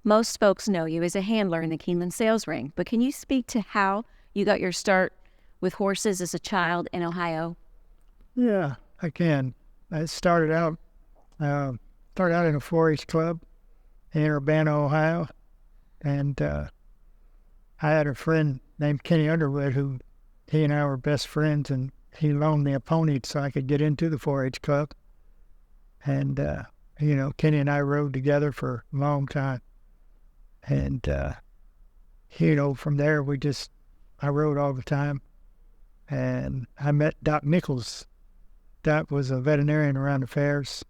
Most folks know you as a handler in the Keeneland sales ring, but can you speak to how you got your start with horses as a child in Ohio? Yeah, I can. I started out in a 4-H club in Urbana, Ohio, and I had a friend named Kenny Underwood who he and I were best friends, and he loaned me a pony so I could get into the 4-H club. And Kenny and I rode together for a long time, and from there I rode all the time, and I met Doc Nichols. Doc was a veterinarian around the fairs,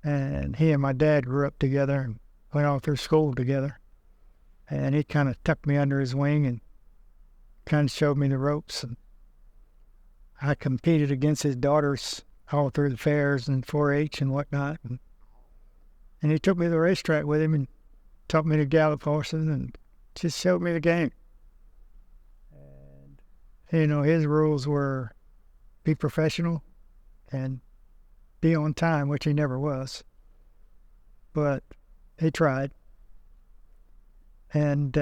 and he and my dad grew up together and went all through school together. And he kind of tucked me under his wing and kind of showed me the ropes. And I competed against his daughters all through the fairs and 4-H and whatnot. And he took me to the racetrack with him and taught me to gallop horses and just showed me the game. And, his rules were be professional and be on time, which he never was. But he tried. And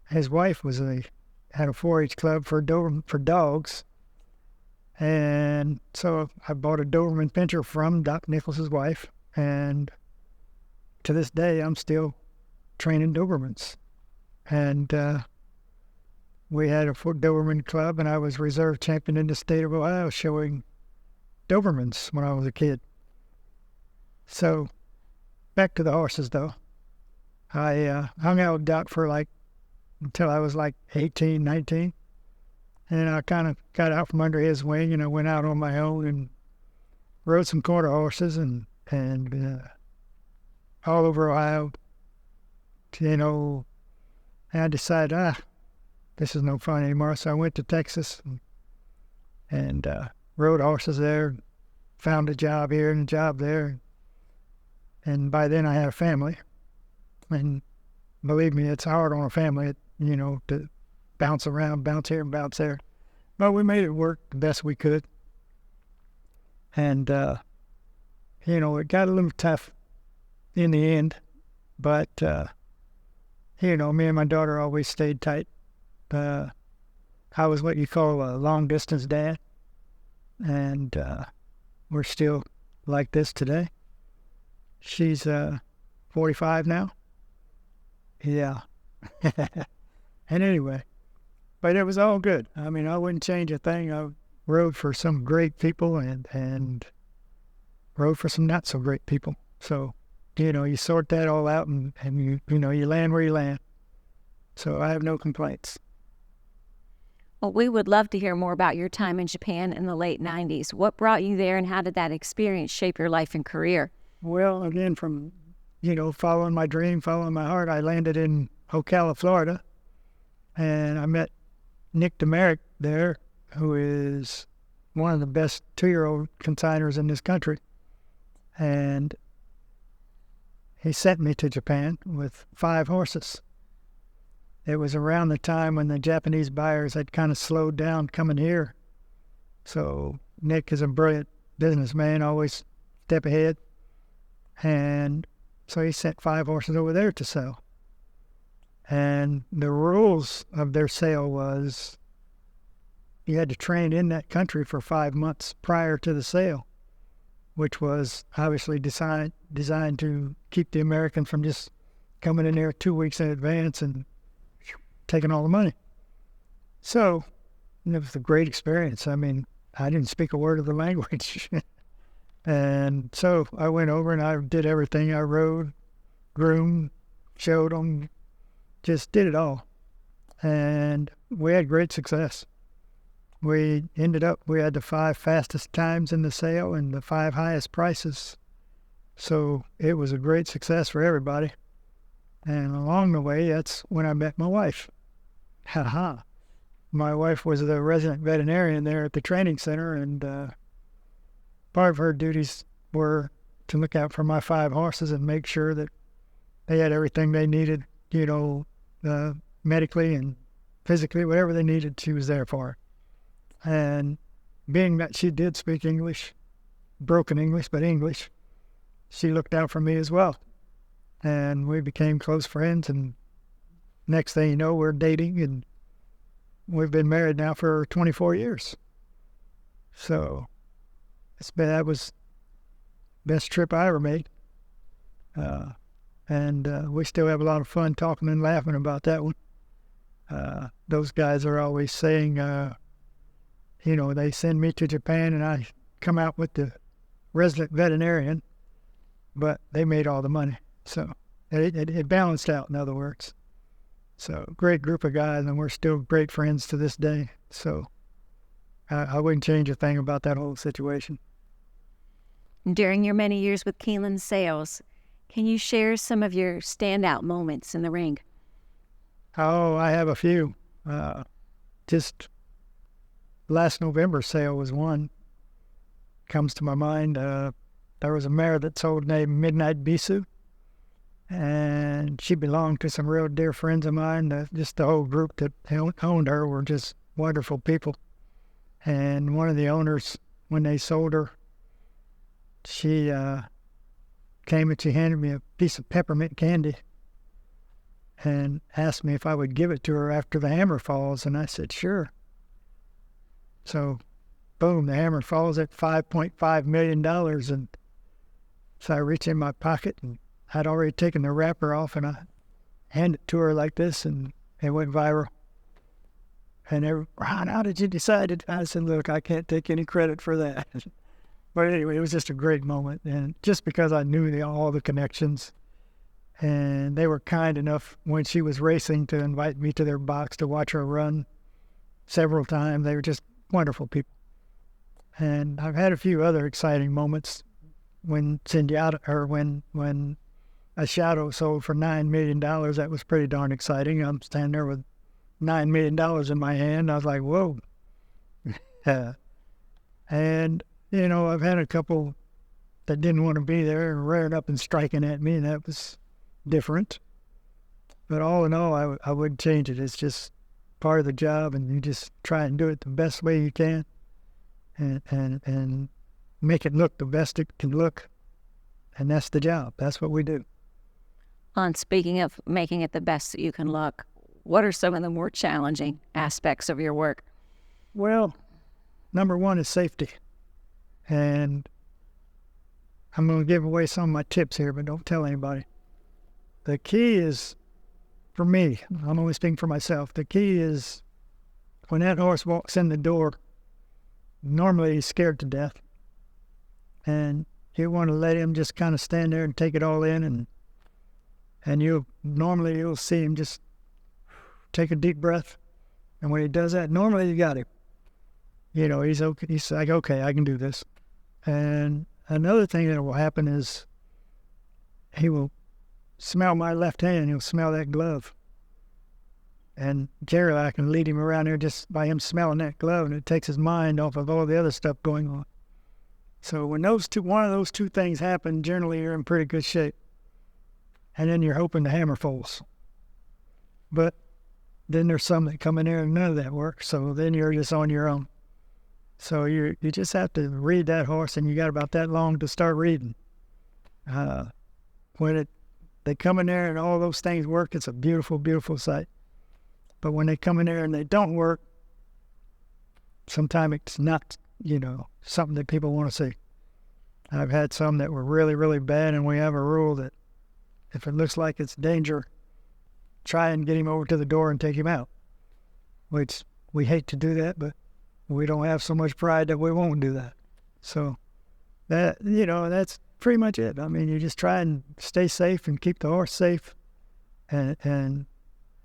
his wife had a 4-H club for dogs. And so I bought a Doberman Pinscher from Doc Nichols' wife. And to this day, I'm still training Dobermans. And we had a Doberman club, and I was reserve champion in the state of Ohio showing Dobermans when I was a kid. So back to the horses, though. I hung out with Doc until I was 18, 19. And I kind of got out from under his wing, and I went out on my own and rode some quarter horses and all over Ohio. And I decided, this is no fun anymore. So I went to Texas and rode horses there, found a job here and a job there. And by then I had a family. And believe me, it's hard on a family, to bounce around, bounce here and bounce there. But we made it work the best we could. And, it got a little tough in the end. But, me and my daughter always stayed tight. I was what you call a long-distance dad. And we're still like this today. She's 45 now. Yeah. And anyway, but it was all good. I mean, I wouldn't change a thing. I rode for some great people and rode for some not so great people. So, you sort that all out and you land where you land. So I have no complaints. Well, we would love to hear more about your time in Japan in the late 90s. What brought you there, and how did that experience shape your life and career? Well, again, from following my dream, following my heart, I landed in Ocala, Florida, and I met Nick DeMerick there, who is one of the best 2-year-old consigners in this country. And he sent me to Japan with 5 horses. It was around the time when the Japanese buyers had kind of slowed down coming here. So Nick is a brilliant businessman, always step ahead. And so he sent 5 horses over there to sell. And the rules of their sale was you had to train in that country for 5 months prior to the sale, which was obviously designed to keep the Americans from just coming in there 2 weeks in advance and taking all the money. So it was a great experience. I mean, I didn't speak a word of the language. And so I went over and I did everything. I rode, groomed, showed them, just did it all. And we had great success. We had the 5 fastest times in the sale and the 5 highest prices. So it was a great success for everybody. And along the way, that's when I met my wife. My wife was the resident veterinarian there at the training center, and part of her duties were to look out for my 5 horses and make sure that they had everything they needed, medically and physically, whatever they needed, she was there for. And being that she did speak English, broken English, but English, she looked out for me as well. and we became close friends. And next thing you know, we're dating, and we've been married now for 24 years. So that was the best trip I ever made. And we still have a lot of fun talking and laughing about that one. Those guys are always saying, they send me to Japan and I come out with the resident veterinarian, but they made all the money. So it balanced out, in other words. So great group of guys, and we're still great friends to this day. So I wouldn't change a thing about that whole situation. During your many years with Keeneland Sales, can you share some of your standout moments in the ring? Oh, I have a few. Just last November's sale was one. Comes to my mind. There was a mare that sold named Midnight Bisou, and she belonged to some real dear friends of mine. Just the whole group that owned her were just wonderful people. And one of the owners, when they sold her, she came and she handed me a piece of peppermint candy and asked me if I would give it to her after the hammer falls, and I said, sure. So, boom, the hammer falls at $5.5 million, and so I reach in my pocket, and I'd already taken the wrapper off, and I handed it to her like this, and it went viral. And Ron, how did you decide it? I said, look, I can't take any credit for that. But anyway, it was just a great moment, and just because I knew all the connections, and they were kind enough when she was racing to invite me to their box to watch her run several times. They were just wonderful people. And I've had a few other exciting moments when when a Shadow sold for $9 million. That was pretty darn exciting. I'm standing there with $9 million in my hand. I was like, whoa. And I've had a couple that didn't want to be there and rearing up and striking at me, and that was different. But all in all, I wouldn't change it. It's just part of the job, and you just try and do it the best way you can, and make it look the best it can look, and that's the job. That's what we do. On speaking of making it the best that you can look, what are some of the more challenging aspects of your work? Well, number one is safety. And I'm going to give away some of my tips here, but don't tell anybody. The key is, for me, I'm only speaking for myself, the key is when that horse walks in the door, normally he's scared to death. And you want to let him just kind of stand there and take it all in, and you'll see him just take a deep breath. And when he does that, normally you got him. He's okay. He's like, okay, I can do this. And another thing that will happen is he will smell my left hand. He'll smell that glove. And generally, I can lead him around there just by him smelling that glove, and it takes his mind off of all the other stuff going on. So when one of those two things happen, generally you're in pretty good shape. And then you're hoping the hammer falls. But then there's some that come in there and none of that works. So then you're just on your own. So you just have to read that horse, and you got about that long to start reading. When they come in there and all those things work, it's a beautiful, beautiful sight. But when they come in there and they don't work, sometimes it's not, something that people want to see. I've had some that were really, really bad, and we have a rule that if it looks like it's danger, try and get him over to the door and take him out. Which we hate to do that, but we don't have so much pride that we won't do that. So that's pretty much it. I mean, you just try and stay safe and keep the horse safe. And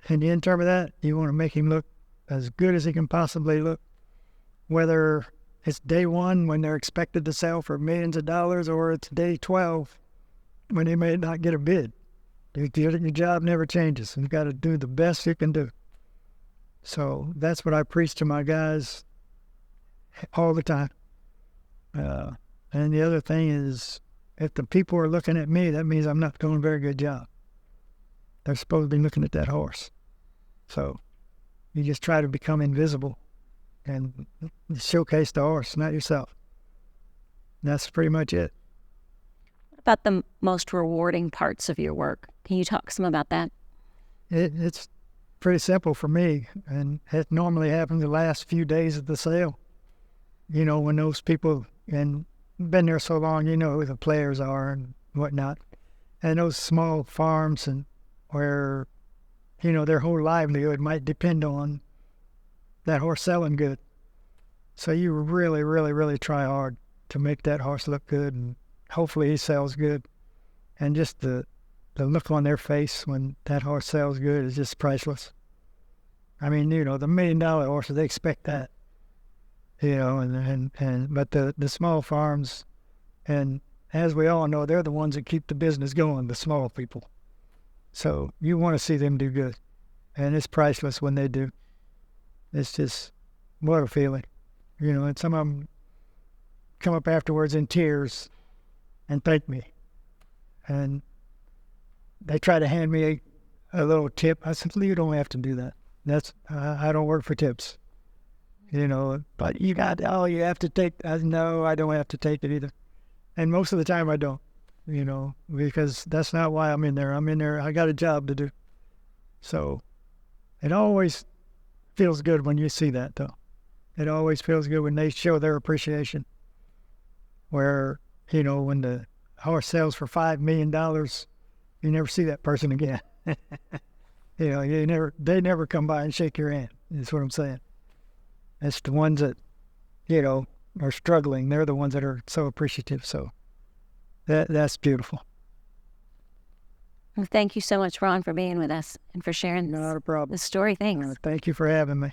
in the end term of that, you want to make him look as good as he can possibly look, whether it's day one when they're expected to sell for millions of dollars, or it's day 12 when they may not get a bid. Your job never changes. You've got to do the best you can do. So that's what I preach to my guys all the time. And the other thing is, if the people are looking at me, that means I'm not doing a very good job. They're supposed to be looking at that horse. So you just try to become invisible and showcase the horse, not yourself. And that's pretty much it. about the most rewarding parts of your work? Can you talk some about that? It's pretty simple for me, and it normally happens the last few days of the sale. You know, when those people, and been there so long, you know who the players are and whatnot. And those small farms and where, you know, their whole livelihood might depend on that horse selling good. So you really, really, really try hard to make that horse look good, and hopefully he sells good. And just the look on their face when that horse sells good is just priceless. I mean, you know, the $1 million horses, they expect that. You know, but the small farms, and as we all know, they're the ones that keep the business going, the small people. So you want to see them do good, and it's priceless when they do. It's just, what a feeling. You know, and some of them come up afterwards in tears and thank me. And they try to hand me a little tip. I said, you don't have to do that. I don't work for tips. You know, but you have to take, no, I don't have to take it either. And most of the time I don't, you know, because that's not why I'm in there. I'm in there, I got a job to do. So it always feels good when you see that, though. It always feels good when they show their appreciation. Where, you know, when the horse sells for $5 million, you never see that person again. You know, they never come by and shake your hand, is what I'm saying. It's the ones that, you know, are struggling. They're the ones that are so appreciative. So that's beautiful. Well, thank you so much, Ron, for being with us and for sharing Not a problem. the story. Thanks. Thank you for having me.